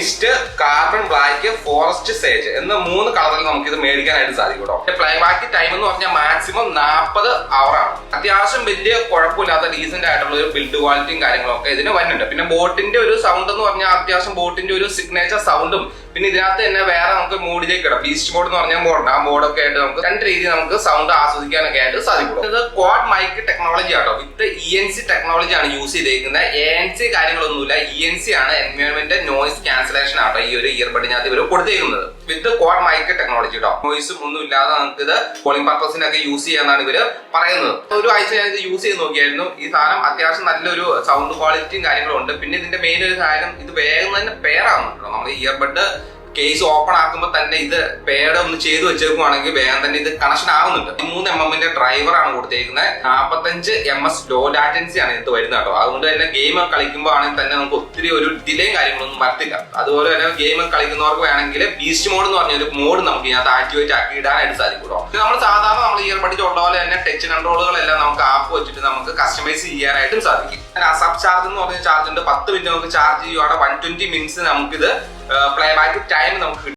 Mist, carbon black, forest sage എന്ന 3 കളറിൽ നമുക്ക് ഇത് മേടിക്കാനായിട്ട് സാധിക്കും കേട്ടോ. പ്ലേ ബാക്ക് ടൈം എന്ന് പറഞ്ഞാൽ മാക്സിമം 40 ആണ്. അത്യാവശ്യം വലിയ കുഴപ്പമില്ലാത്ത ഡീസന്റ് ആയിട്ടുള്ള ഒരു ബിൽഡ് ക്വാളിറ്റിയും കാര്യങ്ങളൊക്കെ ഇതിന് വരുന്നുണ്ട്. പിന്നെ ബോട്ടിന്റെ ഒരു സൗണ്ട് എന്ന് പറഞ്ഞാൽ അത്യാവശ്യം ബോട്ടിന്റെ ഒരു സിഗ്നേച്ചർ സൗണ്ടും, പിന്നെ ഇതിനകത്ത് തന്നെ വേറെ നമുക്ക് മോഡിലേക്ക് ഇടാം. ബീസ്റ്റ് മോഡ് എന്ന് പറഞ്ഞാൽ മോഡ്, ആ മോഡൊക്കെ ആയിട്ട് നമുക്ക് 2 രീതിയിൽ നമുക്ക് സൗണ്ട് ആസ്വദിക്കാനൊക്കെ ആയിട്ട് സാധിക്കും. ഇത് ക്വാഡ് മൈക്ക് ടെക്നോളജി ആട്ടോ, വിത്ത് ENC ടെക്നോളജി ആണ് യൂസ് ചെയ്തേക്കുന്നത്. ANC കാര്യങ്ങളൊന്നുമില്ല, ENC ആണ്, എൻവയോൺമെന്റ് നോയിസ് ക്യാൻസലേഷൻ ആട്ടോ ഈ ഒരു ഇയർബഡിനകത്ത് ഇവർ കൊടുത്തേക്കുന്നത്. വിത്ത് ക്വാഡ് മൈക്ക് ടെക്നോളജി കേട്ടോ, നോയിസും ഒന്നും ഇല്ലാതെ നമുക്ക് ഇത് കോളിംഗ് പർപ്പസിനൊക്കെ യൂസ് ചെയ്യാന്നാണ് ഇവര് പറയുന്നത്. ഒരു ആഴ്ച ഞാൻ ഇത് യൂസ് ചെയ്ത് നോക്കിയായിരുന്നു. ഈ സാധനം അത്യാവശ്യം നല്ലൊരു സൗണ്ട് ക്വാളിറ്റിയും കാര്യങ്ങളും ഉണ്ട്. പിന്നെ ഇതിന്റെ മെയിൻ ഒരു കാര്യം, ഇത് വേഗം തന്നെ പെയർ ആവുന്നുണ്ടോ. നമ്മൾ ഇയർബഡ് കേസ് ഓപ്പൺ ആക്കുമ്പോൾ തന്നെ ഇത് പേഡ് ഒന്ന് ചെയ്ത് വെച്ചേക്കുവാണെങ്കിൽ വേഗം തന്നെ ഇത് കണക്ഷൻ ആവുന്നുണ്ട്. 3 mm ഡ്രൈവർ ആണ് കൊടുത്തേക്കുന്നത്. 45 ms ലോ ലാറ്റൻസി ആണ് ഇത് വരുന്നത് കേട്ടോ. അതുകൊണ്ട് തന്നെ ഗെയിം കളിക്കുമ്പോൾ ആണെങ്കിൽ തന്നെ നമുക്ക് ഒത്തിരി ഒരു ഡിലേയും കാര്യങ്ങളൊന്നും വരത്തില്ല. അതുപോലെ തന്നെ ഗെയിം കളിക്കുന്നവർക്ക് വേണമെങ്കിൽ ബീസ്റ്റ് മോഡ് എന്ന് പറഞ്ഞ ഒരു മോഡ് നമുക്ക് ഇതിനകത്ത് ആക്ടിവേറ്റ് ആക്കി ഇടാനായിട്ട് സാധിക്കും കേട്ടോ. ഇത് നമ്മൾ സാധാരണ നമ്മൾ ഇയർബഡിൽ ഉള്ള പോലെ തന്നെ ടച്ച് കൺട്രോളുകളെല്ലാം നമുക്ക് ആപ്പ് വെച്ചിട്ട് നമുക്ക് കസ്റ്റമൈസ് ചെയ്യാനായിട്ടും സാധിക്കും. സബ് ചാർജ് എന്ന് പറഞ്ഞ ചാർജ് ഉണ്ട്. 10 മിനിറ്റ് നമുക്ക് ചാർജ് ചെയ്യുവാണ്. 120 മിനിറ്റ്സ് നമുക്കിത് പ്ലേ ബാക്ക് ടൈം നമുക്ക്